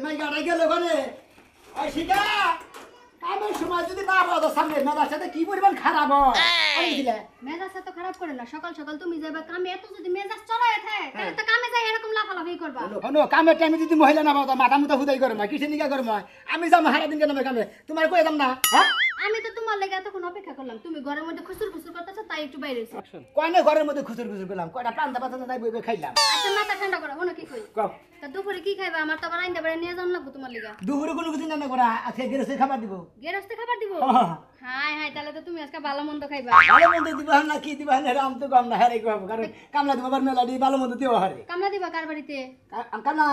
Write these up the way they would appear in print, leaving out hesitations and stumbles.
নাই গাড়ি গেল ওখানে ওই শিখা কামের সময় যদি না পাওয়া সামনে মেজার সাথে কি পরিমাণ খারাপ হয় দিলে মেজাজ তো খারাপ করে না সকাল সকাল তুমি যাবে কামে এত যদি মেজাজ চলায় থাকে তাহলে তো কামে যাই এরকম লাফালাফি করবা শোনো কামের টাইমে যদি মহিলা না পাও মাথা মুতা হুদাই করে না কিসে নিকা করে আমি যাম হারা দিন কেন কামে তোমার কই যাম না হ্যাঁ আমি তো তোমার লাগি এতক্ষণ অপেক্ষা করলাম তুমি ঘরের মধ্যে খুসুর খুসুর করতেছো তাই একটু বাইরে এসে কয় না ঘরের মধ্যে খুচুর খুচুর করলাম কয়টা পান্তা পাতা নাই বই খাইলাম আচ্ছা মাথা ঠান্ডা করো ওনা কি কই কও তা দুপুরে কি খাইবা আমার তো আবার আইন্দা বাইরে নিয়ে যাওয়া লাগবে তোমার লাগি দুপুরে কোনো কিছু না করা আজকে গেরসে খাবার দিব গেরস্তে খাবার দিব হাই হাই তাহলে তো তুমি আজকে ভালো মন্দ খাইবা ভালো মন্দ দিবা না কি দিবা না রাম তো কম না হারে কম কারণ কামলা দিব আবার মেলা দি ভালো মন্দ দিও হারে কামলা দিবা কার বাড়িতে কামলা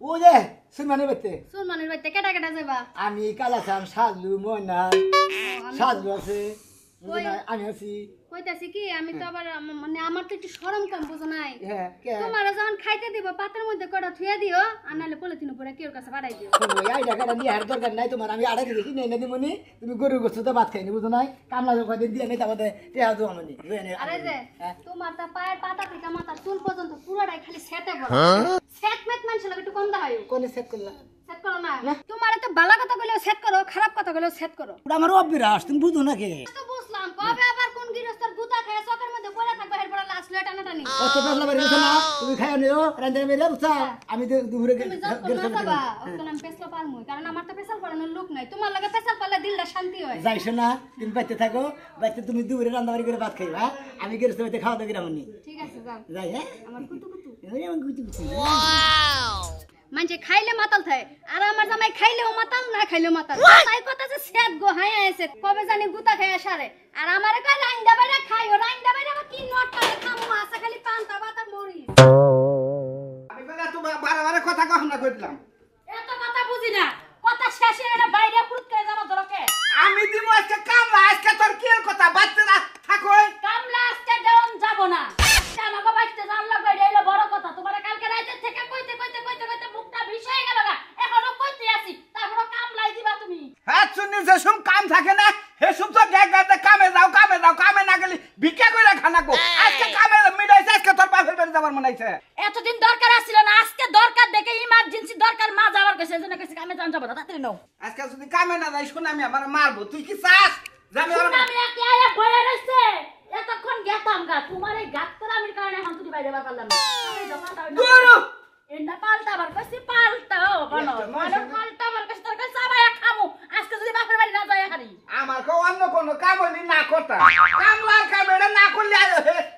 ও যে সুরমানের বাড়িতে সুরমানের বাড়িতে কেটা কেটা যাবা আমি কালাসাম সাজলু ময়না সাজলু আছে আমি আছি কইতাছি কি আমি তো আবার মানে আমার তো একটু শরম কম বুঝো নাই হ্যাঁ তোমার যখন খাইতে দিব পাতের মধ্যে কটা থুয়া দিও আর নালে পলিথিন উপরে কেউ কাছে বাড়াই দিও এই টাকাটা নিয়ে আর দরকার নাই তোমার আমি আড়াই দেখি নেই না দিবনি তুমি গরু গোস্ত তো ভাত খাইনি বুঝো নাই কামলা যখন দিয়ে নেই তারপরে টেয়া দো আমি আরে যে তোমার তা পায়ের পাতা থেকে মাথার চুল পর্যন্ত পুরোটাই খালি সেটে বড় সেট মেট মানুষের লাগে একটু কম দেখায় কোনে সেট করলা সেট করো না তোমার তো ভালো কথা কইলেও সেট করো খারাপ কথা কইলেও সেট করো ওটা আমার অভ্যাস তুমি বুঝো না কে তো বুঝলাম কবে আবার কোন গিরস্তর গুতা খায় চকের মধ্যে পড়ে থাকবে এরপর লাশ লয়ে টানাটানি কত পেছলা বাড়ি গেছো না তুমি খাইয়া নিও রান্না মেলে বুঝছা আমি দুপুরে তুমি যখন না যাবা ওখানে আমি পেছলা পালমু কারণ আমার তো পেছাল পালানোর লোক নাই তোমার লাগে পেছাল পালে দিলটা শান্তি হয় যাইছো না তুমি বাইতে থাকো বাইতে তুমি দুপুরে রান্না বাড়ি করে ভাত খাইবা আমি গেরস্ত বাইতে খাওয়া দাওয়া গ্রামনি ঠিক আছে যাও যাই হ্যাঁ আমার কুতু কুতু আমার গুটি গুটি মানে খাইলে মাতাল থাকে আর আমার জামাই খাইলেও মাতাল না খাইলেও মাতাল তাই কথা যে সেট গো হাই আছে কবে জানি গুতা খায় সারে আর আমারে কয় রাইন্দা বাইরে খাইও রাইন্দা বাইরে আবার কি নটটা খামু আছে খালি পান্তা ভাত আর মরি আমি বলা তো বারে কথা কম না কইলাম এত কথা বুঝি না কথা শেষে এটা বাইরে ফুট করে যাবো ধরকে আমি দিমু আজকে কামলা আজকে তোর কি কথা বাচ্চারা থাকো কামলা আজকে দেওন যাব না আমাকে বাইতে জানলা বাইরে এলো বড় কথা তোমারে কালকে রাতে থেকে কইতে কইতে কইতে কইতে মুখটা ভিসাই গেল গা এখনো কইতে আছি তারপর কামলাই দিবা তুমি হ্যাঁ শুনি যে সব কাম থাকে না হে সব তো গাতে কামে যাও কামে না গেলি ভিক্ষা কইরা খানা কো আজকে কামে মিডাইছে আজকে তোর বাপের বাড়ি যাবার মনে হইছে এতদিন দরকার ছিল না আজকে দরকার দেখে ইমার্জেন্সি দরকার মা যাওয়ার কাছে এজন্য কাছে কামে যান যাব না তাড়াতাড়ি নাও আজকে যদি কামে না যাই শুন আমি আমার মারবো তুই কি চাস জানি ওর আমি একে আয়া বয়ে রইছে এতক্ষণ গেতাম গা তোমার এই গাতরামির কারণে এখন তুই বাইরে পারলাম না দূর এন্ডা পাল্টা আবার কইছি পাল্টাও বানো মানে পাল্টা আবার কইছি তোর কাছে আবার খামু আজকে যদি বাপের বাড়ি না যায় হারি আমার কো অন্য কোন কাম হইনি না করতা কামলার কাম এটা না করলে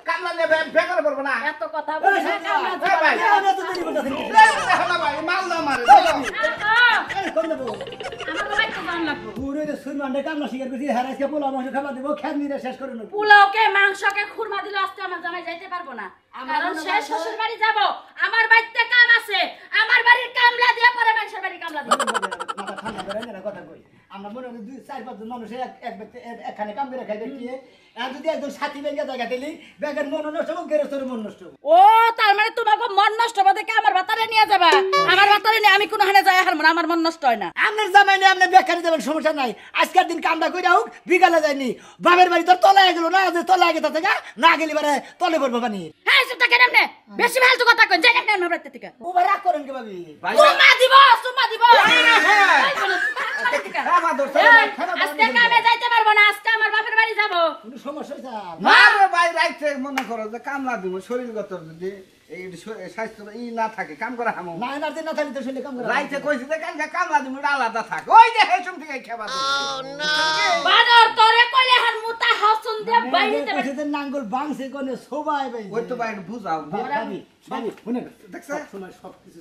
কামলা নেবে বেকার করব না এত কথা বলিস না এ ভাই আমি তো দেরি করতেছি লে হলা ভাই মাল না মারে এই কোন দেবো আমার ভাই তো জান লাগবো পুরো যে সুরমানটা কামলা শিকার করছি হারাইছে পোলা মাংস খাবার দিব খেত নিয়ে শেষ করে নেব পোলাওকে মাংসকে খুরমা দিলে আজকে আমার জামাই যাইতে পারবো না কারণ সে শ্বশুর বাড়ি যাব আমার বাড়িতে কাম আছে আমার বাড়ির কামলা দিয়ে পরে মানুষের বাড়ি কামলা দিব মাথা ঠান্ডা করে না কথা কই আমরা মনে করি 2-4-5 জন মানুষ এক ব্যক্তি একখানে কাম করে খাইবে কি আর যদি একজন সাথী ব্যাংকে জায়গা দিলি ব্যাংকের মন নষ্ট হবে গেরস্তর মন নষ্ট হবে ও তার মানে তোমাকে মন নষ্ট হবে দেখে আমার বাতারে নিয়ে যাবা আমার বাতারে নিয়ে আমি কোন হানে যাই হারমোনা আমার মন নষ্ট হয় না আপনার জামাই নিয়ে আপনি বেকারি যাবেন সমস্যা নাই আজকের দিন কামটা কইরা হোক বিকালে যায়নি বাপের বাড়ি তোর তলায় গেল না যে তলায় গেছে থেকে না গেলি বারে তলে পড়বো পানি হ্যাঁ সেটা কেন এমনে বেশি ফালতু কথা কই যাই না আমার বাড়িতে থেকে ও রাগ করেন কি ভাবি সুমা দিব আজকে কামে যাইতে পারবো না আজকে আমার বাপের বাড়ি যাব কোনো সমস্যা হইছে মার ভাই রাইতে মনে করো যে কামলা দিব শরীরগত যদি এই স্বাস্থ্য ই না থাকে কাম করা হামু না এনার্জি না থাকলে তো শুনলে কাম করে রাইতে কইছি যে কালকে কামলা দিব আলাদা থাক ওই যে হেসুম থেকে খাবার বাদর তোরে কইলে হার মুতা হাসুন দে বাইরে কইছে নাঙ্গল বাংছে কোনে সবাই ভাই ওই তো ভাই বুঝাও ভাবি ভাবি শুনে দেখছ সময় সব কিছু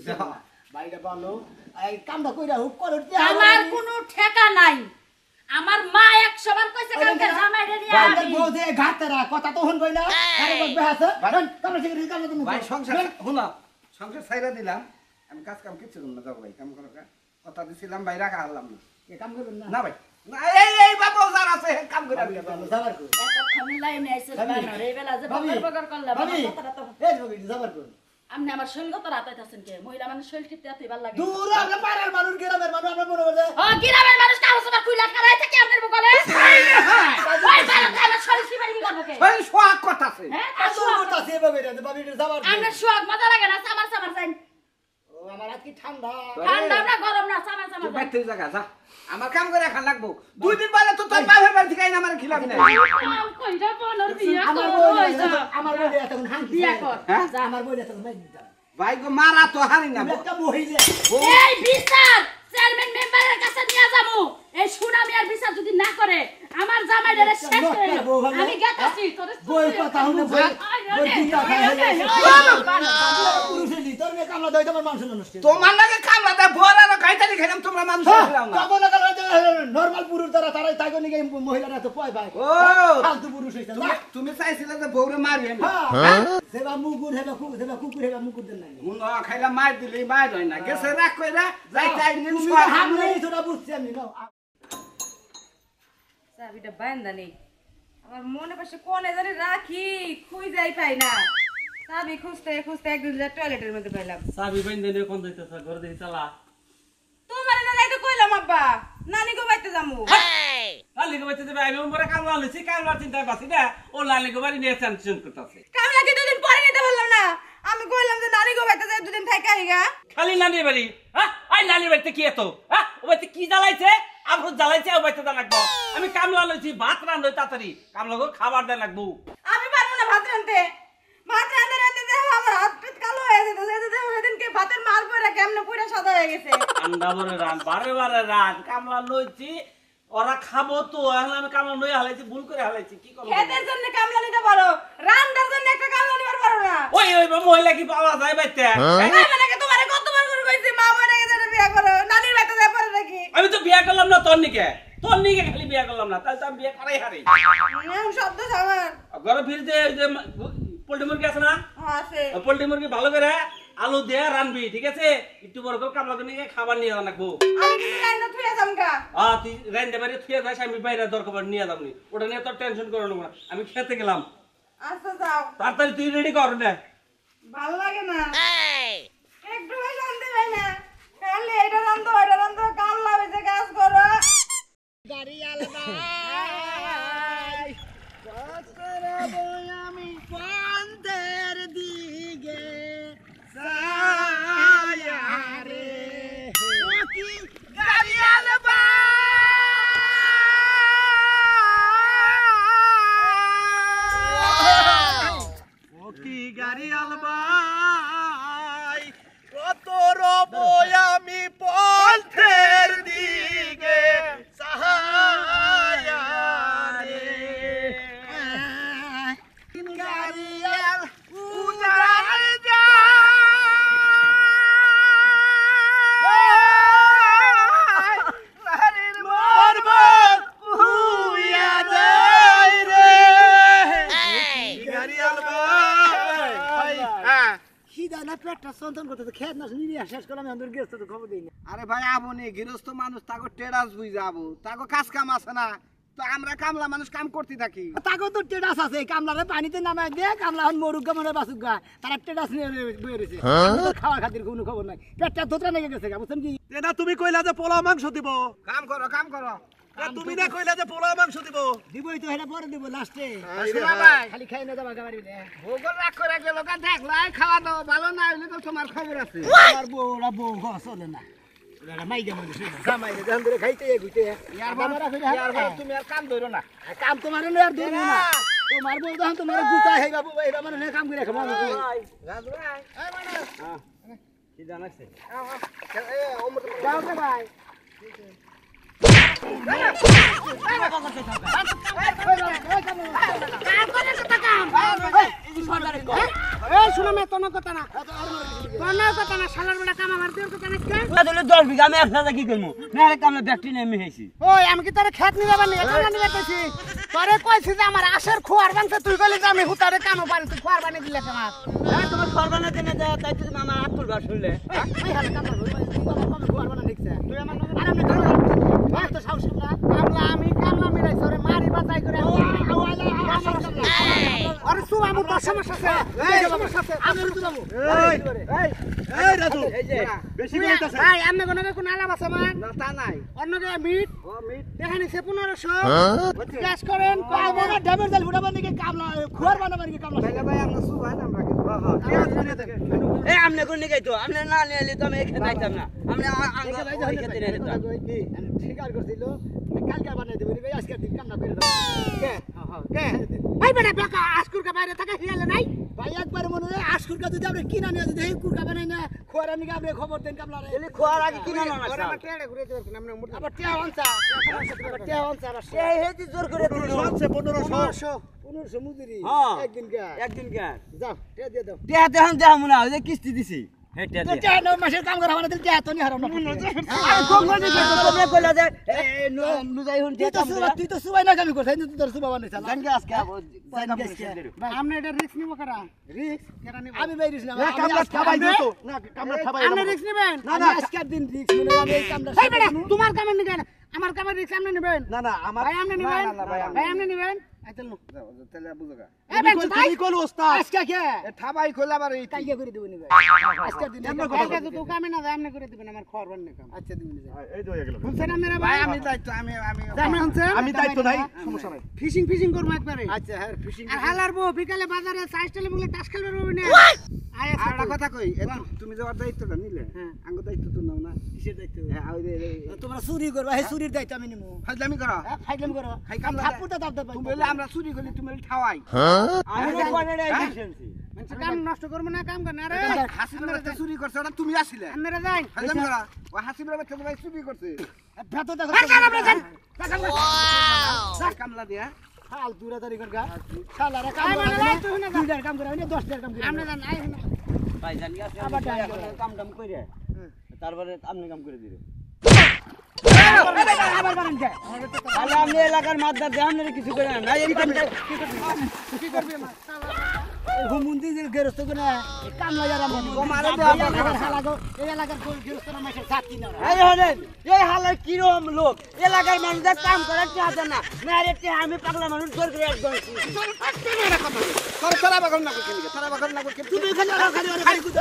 বাইরে ভালো এই কামটা কইরা হোক করতে আমার কোনো ঠেকা নাই আমার মা 100 বার কইছে কালকে জামাইরে নিয়ে বাইরে আবি বউতে ঘাটতারা কথা তখন কই না আরে বকবে আছে কামটা শিখে কামটা তুমি ভাই সংসার শুনো সংসার ছাইরা দিলাম আমি কাজ কাম কিছু করব না যাও ভাই কাম করো কথা দিছিলাম ভাই রাখা হলাম না এ কাম করবেন না না ভাই না এই বাবা যারা আছে কাম করে আমি যাবার কো এতক্ষণ লাইনে আইছে বানর এই বেলা যে বকর বকর করলা ভাবি কথাটা তো এই ভাবি যাবার কো আপনি আমার শরীরগত রাতাইতাছেন কে মহিলা মানুষ শরীর ঠিকতে এতই ভালো লাগে দূর আমরা পাড়ার মানুষ গ্রামের মানুষ আমরা মনে করে ও গ্রামের মানুষ কাহো সবার কইলা খারাই থাকে আপনার বকলে ওই ভালো আমার শরীর সিবারি কি করব কে ওই সোহাগ কথা আছে হ্যাঁ আদর করতাছে ভাবি রে ভাবি যাবার আমরা সোয়াগ মজা লাগে না সামার সামার যাই আমার আজকে ঠান্ডা ঠান্ডা না গরম না সামা সামা তুই বাইতে জায়গা যা আমার কাম করে খান লাগবো 2 দিন পরে তো তোর বাপের বাড়ি থেকে আমার খিলাম না কইরা বনর বিয়া আমার বই এতক্ষণ হাঁকি বিয়া কর হ্যাঁ আমার বই এতক্ষণ মাই দিতা ভাই গো মারা তো হারি না একটা মহিলা এই বিচার চেয়ারম্যান মেম্বারের কাছে নিয়ে যামু এই সুনামি আর বিচার যদি না করে আমার জামাইদের শেষ করে দেব। আমি গেতাছি তোর বই কথা হলো বই দিতা খাই পুরুষে দি তোর কামলা দই তোমার মানুষ নষ্ট তোমার লাগে কামলা দে ভোরা না খাইতালি খাইলাম তোমরা মানুষ খাইলাম না তখন নরমাল পুরুষ দ্বারা তারাই তাইগো নিকে মহিলারা তো পয় পায় ও ফালতু পুরুষ হইছে না তুমি চাইছিলে যে বউরে মারি আমি হ্যাঁ সেবা মুগুর হেবা কুকুর হেবা মুকুর দেন নাই মুন খাইলা মার দিলি মার হয় না গেছে রাখ কইরা যাইতে আইনি তুমি সব হামলে তোরা বুঝছি আমি নাও চাবিটা বান্ধা নেই আমার মনে পাশে কোনে জানি রাখি খুঁজেই পাই না চাবি খুঁজতে খুঁজতে একদিন টয়লেটের মধ্যে পাইলাম চাবি বাইন্দে নিয়ে কোন যাইতেছ ঘর দেখি চালা তোমার না যাইতে কইলাম আব্বা নানি গো বাইতে যামু লালিকে বাইতে দেবে আমি মরে কামলা লইছি কামলা চিন্তায় বাসি না ও লালিকে বাড়ি নিয়ে টেনশন করতেছে কামলা কি দুদিন পরে নিতে পারলাম না আমি কইলাম যে নানি গো বাইতে যাই দুদিন থাকা আইগা খালি নানির বাড়ি হ্যাঁ আই নানির বাড়িতে কি এত হ্যাঁ ও বাড়িতে কি জ্বালাইছে আবরু জ্বালাইছে ও বাড়িতে লাগবো আমি কামলা লইছি ভাত রান্ধই তাড়াতাড়ি কামলাকে খাবার দেয় লাগবো আমি পারবো না ভাত রাঁধতে ভাত রাঁধতে রাঁধতে দেখো আমার হাত পেট কালো হয়ে যেতে দেখো সেদিনকে ভাতের মাল পড়ে কেমনে পুরা সাদা হয়ে গেছে ঠান্ডা ভরে রান বারে বারে রান কামলা লইছি ওরা খাবো তো এখন আমি কামলা লই হালাইছি ভুল করে হালাইছি কি করব খেতের জন্য কামলা নিতে পারো রান্নার জন্য একটা কামলা নিবার পারো না ওই ওই মহিলা কি পাওয়া যায় বাইতে মানে তোমারে কতবার করে কইছি মা মরে গেছে বিয়া করো নানির বাড়িতে যাই পারে নাকি আমি তো বিয়া করলাম না তোর নিকে খালি বিয়া করলাম না তাহলে তো আমি বিয়া করাই হারি শব্দ আমার ঘরে ফিরতে যে পোল্ট্রি মুরগি আছে না আছে পোল্ট্রি মুরগি ভালো করে আলু দিয়ে রানবি ঠিক আছে একটু বড় করে কামলা নিয়ে খাবার নিয়ে রাখবো আমি কিন্তু রান্না থুয়ে যামগা তুই রাইন্দে বাড়ি থুয়ে যাস আমি বাইরে দরকার নিয়ে যাবনি ওটা নিয়ে তোর টেনশন করো না আমি খেতে গেলাম আচ্ছা যাও তাড়াতাড়ি তুই রেডি কর না ভালো লাগে না একটু শান্তি পাই না খালি এটা রান্ধো কামলা বেজে কাজ করো গাড়ি আলবাই কতরবো আমি পন্থের দিকে সায়ারে ও কি গাড়ি আলবাই ও কি গাড়ি আলবাই কতরবো আমি পন্থের দিকে সাহায়ারে গাড়িয়াল উজাড় যায় লারির মরমত হুইয়া যায় রে গাড়িয়াল ভাই হ্যাঁ খিদা না পেটটা সন্তন করতে খেত না নিয়ে শেষ করে আমি অন্তর গেছে তো খবর দেই না আরে ভাই আপনি গৃহস্থ মানুষ তাকে টেরাস বুঝ যাবো তাকে কাজ কাম আছে না তো আমরা কামলা মানুষ কাম করতে থাকি তাকে তো টেডাস আছে কামলারে পানিতে নামায় দিয়ে কামলা এখন মরুগা মনে বাসুগা তারা টেডাস নিয়ে বয়ে রয়েছে খাওয়ার খাতির কোনো খবর নাই পেটটা ধোতরা লেগে গেছে বুঝছেন কি এটা তুমি কইলা যে পোলা মাংস দিব কাম করো তুমি না কইলা যে পোলা মাংস দিব দিবই তো এটা পরে দিব লাস্টে শোনা ভাই খালি খাই না যাবা গাড়ি ভোগল রাখ করে গেল কা দেখলাই খাওয়া দাওয়া ভালো না হইলে তো তোমার খবর আছে আমার বউরা বউ ঘর চলে না এরা মাইগে মনে জামাই দেন ধরে খাইতে ঘুইতে ইয়ার বাবা তুমি আর কাম ধরো না কাম তোমার না আর দূর না তোমার বউ যখন তোমার গুতা হই বাবু এরা মানে কাম করে খাবো আমি রাজু ভাই এই মানে কি জানাইছে যাও কে ভাই শুনো মে তোর কথা না শালার বড় কাম আমার তোর কথা না তাহলে 10 বিঘা আমি একসাথে কি করব না আরে কামলা ব্যাকটি নেমে হেছি ওই আমি কি তোরে খেত নিয়ে যাবার নিয়ে কামলা নিয়ে যাইতেছি তোরে কইছি যে আমার আশের খোয়ার বানছে তুই কইলি যে আমি হুতারে কামও পারি তুই খোয়ার বানিয়ে দিলে তোমার তোমার সরবানা দেনে যায় তাই তুমি আমার হাত তুলবা শুনলে এই হালে কামলা তুই বাবা কবে খোয়ার বানা দেখছে তুই আমার আর আমি আর তো সাহস না কামলা আমি কামলা মিলাই সরে মারি বাজাই করে আরে সু আমি তো সমস্যা আছে সমস্যা আছে আমি তো যাবো এই রাজু বেশি বলতাছ ভাই আমি কোন আলাপ আছে আমার না তা নাই অন্য জায়গায় মিট ও মিট এখানে সে 1500 ক্যাশ করেন পাবো না ডাবল জাল ফুটাবার দিকে কামলা খোয়ার বানাবার দিকে কামলা ভাই আমরা সুবান আমরা কি এ আমনে কোন নিগাই তো আমনে না নিলে তো আমি খেতে আইতাম না আমনে আঙ্গ খেতে নিয়ে যেতাম স্বীকার করছিল কালকে বানাই দেব রে আজকে দিন কাম না করে দাও কে কে ভাই বেটা বেকা আজকুরকা বাইরে থাকা হিয়ালে নাই ভাই একবার মনে হয় আশকুরকা যদি আমরা কিনা নিয়ে যদি এই কুরকা বানাই না খোয়ার আমি আপনি খবর দেন কামলা রে এলি খোয়ার আগে কিনা না ওরে আমার টেড়ে ঘুরে দিবেন আমনে মুড় আবার টিয়া আনছা টিয়া আনছা সে হেতি জোর করে দিল 1500 মুদিরি হ্যাঁ। একদিন কা একদিন কেন যাও টিয়া দিয়ে দাও টিয়া দেখান দেখাম না ওই যে কিস্তি দিছি হে টিয়া তো দিয়া টিয়া নাও মাসের কাম করা মানে টিয়া তো নি হারাম না আর কোন কোন দিকে তোমরা কইলা যে নুজাই হুন টিয়া তুই তো সুবাই না কামি করছিস তুই তোর সুবা বানাইছ জান কে আজকে আমনে এটা রিস্ক নিব করা রিক্স কেরা নিব আমি বাইরিস না কামলা খাবাই দিও তো না কামলা খাবাই আমনে রিস্ক নিবেন না না আজকের দিন রিক্স মনে আমি এই কামটা ভাই বেটা তোমার কামে নিবে না আমার কামে রিস্ক আমনে নিবেন না না আমার ভাই আমনে নিবেন ভাই আমনে নিবেন আইতেল নো তাহলে বুঝোগা এ বেটা ভাই তুমি কোন ওস্তাদ আজকে কে ঠাবাই খোলা বার এই কালকে করে দেব নি ভাই আজকের দিন কালকে তো কামে না আমনে করে দিবেন আমার খবর বান্নে কাম আচ্ছা দিন এই তো হয়ে গেল শুনছেন আপনারা ভাই ভাই আমি দায়িত্ব আমি জানেন শুনছেন আমি দায়িত্ব নাই সমস্যা নাই ফিশিং করব একবারে আচ্ছা হ্যাঁ ফিশিং আর হালার বউ বিকালে বাজারে সাইস্টেলে মুলে টাস খেলবে রবি না আয় আর একটা কথা কই তুমি যাওয়ার দায়িত্বটা নিলে আঙ্গ দায়িত্ব তো নাও না কিসের দায়িত্ব হ্যাঁ ওই রে তোমরা চুরি করবা এই চুরির দায়িত্ব আমি নিমু ফাজলামি করো ফাইলাম করো খাই কামলা থাপ্পুটা দাব দাব তুমি বলে আমরা চুরি করি তুমি বলে ঠাওয়াই আমি তো কোনে এফিশিয়েন্সি মানুষ কাম নষ্ট করব না কাম কর না রে হাসিবের বাচ্চা চুরি করছে ওটা তুমি আসিলে আপনারা যাই ফাজলামি করো ও হাসিবের বাচ্চা তো ভাই চুরি করছে ভেতর দেখো কামলা দিয়া হাল দূরা তারি কর গা শালারা কাম আয় করে মানে তুই না 2 টাকা কাম করে আমি 10 টাকা কাম করে আমরা জান আই ভাই জানি আজকে কাম টাম কইরে তারপরে আপনি কাম করে দিলে আবার বানান যায় তাহলে আপনি এলাকার মাদ্দার দেন না কিছু করে না এই কামটা কি করবি না হুমুন্দি যে গেরস্ত করে কাম লাগার আমরা মারে হালাগো এই এলাকার গেরস্ত না মাসে সাথী না এই হলেন এই হালার কিরম লোক এলাকার মানুষদের কাম করে টিহাতে না মেরে টিহা আমি পাগলা মানুষ জোর করে একদম তোরা বাগল না করছিস তোরা বাগল না করছিস তুমি এখানে আর খালি আর খালি গুতা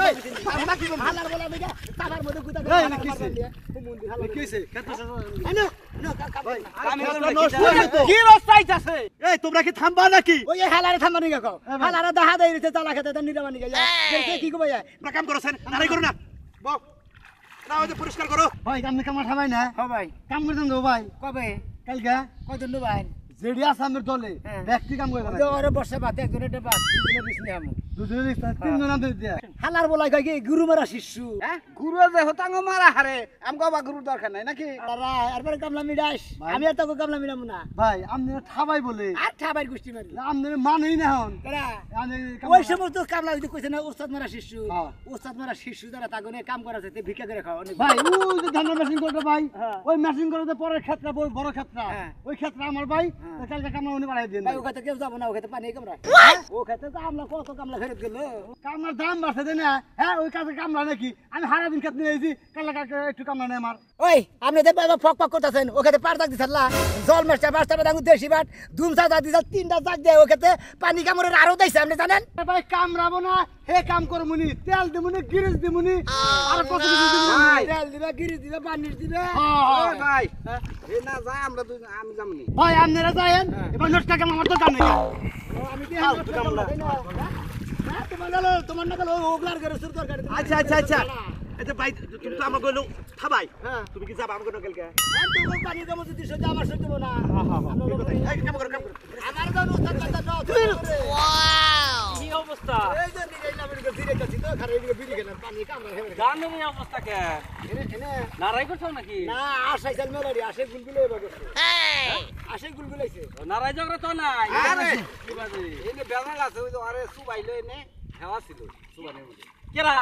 হালার বলা দিগা তাবার মধ্যে গুতা এই না কিছে হুমুন্দি হালা কিছে খেতে না না কাম আমি কি রাস্তা আইতাছে এই তোমরা কি থামবা নাকি ওই হালারে থামানি গা কও হালারে দাহা দেই রিতে চালা খেতে নিরামানি গা গেছে কি কই তোমরা কাম করছেন আরে করো না বক না ওই যে পরিষ্কার করো ভাই কাম কাম থামাই না হ ভাই কাম করতেন গো ভাই কবে কালকা কয়জন নো ভাই জেডি আসামের দলে ব্যক্তি কাম করে ওই ওরে বর্ষা বাতে একজন এটা বাদ দুজনে বিছনি আমু দুজনে রিস্তা তিনজন আনতে দিয়া হালার বলাই কয় কি গুরু মারা শিশু হ্যাঁ গুরু যে হতাঙ্গ মারা হারে আমগো বা গুরুর দরকার নাই নাকি আরা এরপর কামলা মিডাস আমি আর তোকে কামলা মিডামু না ভাই আপনি ঠাবাই বলে আর ঠাবাই গুষ্টি মারি আপনি মানেই না হন কেডা আমি ওই সমস্ত কামলা যদি কইছে না উস্তাদ মারা শিশু হ্যাঁ। উস্তাদ মারা শিশু যারা তাগনে কাম করা আছে ভিক্ষা করে খাও অনেক ভাই ওই যে ধানের মেশিন করতে ভাই ওই মেশিন করতে পরের ক্ষেত্রে বড় ক্ষেত্রে হ্যাঁ। ওই ক্ষেত্রে আমার ভাই কালকে কামলা উনি বাড়াই দিন ভাই ও কথা কেউ যাবো না ও খেতে পানি কামরা ও খেতে কামলা কত কামলা ফেরত গেল কামলার দাম বাড়ছে দেয় না হ্যাঁ ওই কাজে কামলা নাকি আমি সারা দিন ক্ষেত্রে নিয়েছি কালকে একটু কামলা নেই আমার ওই আপনি দেখবে এবার ফক ফক করতেছেন ও খেতে পার দাগ দিছাল্লা জল মাছটা বাসটা দাঙ্গু দেশি বাট ধুমসা দাগ দিছাল 3টা দাগ দেয় ও খেতে পানি কামড়ের আরো দিছে আপনি জানেন ভাই কামড়াবো না হে কাম করবুনি তেল দিবুনি গিরিজ দিবুনি আর কত কিছু দিবুনি তেল দিবে গিরিজ দিবে পানি দিবে ওই ভাই এ না যা আমরা দুই আমি যামনি ভাই আপনারা যায়েন এবার নষ্ট কাম আমার তো জানেন আমি দিয়ে তোমার না গেল ওগলার করে সুর দরকার আচ্ছা আচ্ছা আচ্ছা এটা ভাই তুমি তো আমার কইলো থাবাই তুমি কি যাবা আমাকে কালকে তুমি পানি কামড় দিছ যে আমার সহ্য না এই কাম করো আমার গান উস্তাদ কথা দাও কি অবস্থা এই যে নিয়ে গেলাম এদিকে ফিরে যাচ্ছি তো খারে এদিকে বিড়ি গেলাম পানি কামড় হেবে গানের এই অবস্থা কে এনে নারাই করছো নাকি না আশাই চাল মেলারি আসে গুলগুলো এবার আসে গুলগুলাইছে নারাই ঝগড়া তো নাই আরে কি বাজে এনে বেলাল আছে ওই তো আরে সুবাইলো এনে হেওয়া ছিল সুবানের মধ্যে কেরা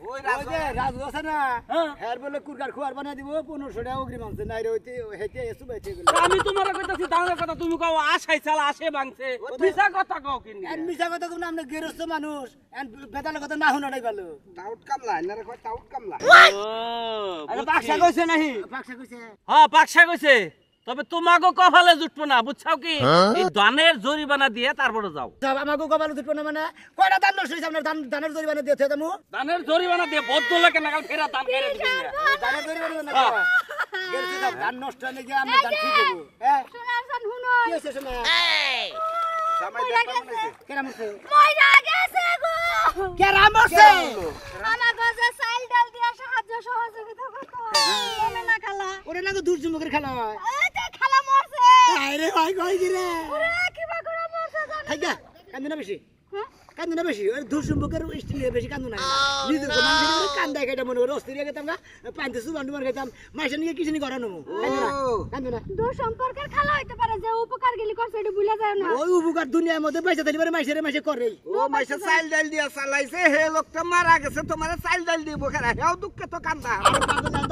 ওই ওই রাজু যে রাজু আছে না হ্যাঁ। হ্যার বলে কুরকার খোয়ার বানাই দিব 1500 টাকা অগ্রিম আছে নাই রে হইতে হেতে এসু বাইতে গেল আমি তোমার কইতাছি দাঁড়ার কথা তুমি কও আশাই চাল আসে ভাঙছে মিছা কথা কও কিনি এন মিছা কথা কোন আমরা গেরস্ত মানুষ এন বেদালে কথা না শুনাই ভালো টাউট কামলা এনারে কয় টাউট কামলা আরে বাক্সা কইছে নাহি পাকসা কইছে হ্যাঁ পাকশা কইছে তবে তোমাকে কপালে জুটবো না বুঝছাও কি এই ধানের জরিমানা দিয়ে তারপরে যাও সব আমাকে কপালে দুটো না মানে কয়টা দান নষ্ট হইছে আপনার ধানের জরিমানা দিতে তামু ধানের জরিমানা দিয়ে বদ্ধ লাগে নাগাল ফেরা ধান কেড়ে দিবেন ধানের জরিমানা না গেরস্ত সব ধান নষ্ট হলে কি আমরা ধান ঠিক হবো হ্যাঁ শোনার সান হুনো কি হইছে শোনা জামাই দেখবা মনে হইছে কেরা মুছে মইরা গেছে গো কে রাম বসে আমার গজে চাইল ডাল দিয়া সাহায্য সহযোগিতা করতে হবে না খালা ওরে না তো দুর্জমকের খেলা হয় এই যে খালা মরছে আরে ভাই কই গিরে ওরে কি বা করে মরছে জানি খাইগা কান্দু না বেশি হ্যাঁ? কান্দু না বেশি ওর দুর্জমকের স্টিলে বেশি কান্দু না নিজে তো মানুষ কান্দায় খাইটা মনে করে অস্থির গেতাম গা পাইতে সুবান দুবার খাইতাম মাইসা নিয়ে কিছু নি করানো কান্দু না দূর সম্পর্কের খালা হইতে পারে যে উপকার গিলি করছে এটা ভুলে যায় না ওই উপকার দুনিয়ার মধ্যে পয়সা থাকলে পারে মাইসে করে ও মাইসা চাইল ডাল দিয়া চালাইছে হে লোকটা মারা গেছে তোমার চাইল ডাল দিব খেলা হেও দুঃখে তো কান্দা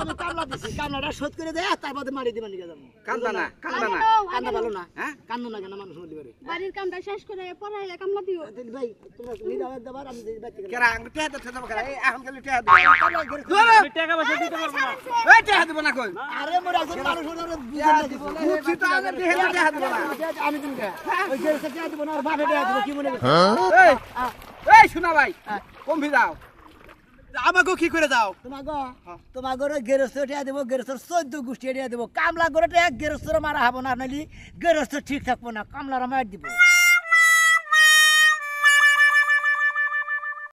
আমি কামলা দিছি কামলাটা শোধ করে দেয় তারপরে মারি দিবা নিয়ে যাবো কান্দা না কান্দা ভালো না হ্যাঁ কান্দু না কেন মানুষ মরলি পারে বাড়ির কামটা শেষ করে পরে কামলা দিও ভাই তোমরা নিদাবার দাবার আমি বাইতে গেলাম কেরা আঙ্গুল টেহা দিতে যাবো কেরা এই এখন খালি টেহা দিব আমি টাকা পয়সা দিতে পারবো না এই টেহা দিব না কই আরে মোর একজন মানুষ ওরে বুঝে না দিব বুঝছি তো আগে টেহা দিব না আমি তুমি ওই যে সেটা দিব না আর বাপে দেয়া দিব কি মনে এই এই শোনা ভাই কমবি যাও আমাকে কি করে দাও তোমাকে গেরস্ত টিয়া দেবো গেরস্তর 14 গোষ্ঠী টিয়া দেবো কামলা করে টিয়া গেরস্তর মারা হবো না নালি গেরস্ত ঠিক থাকবো না কামলার মার দিব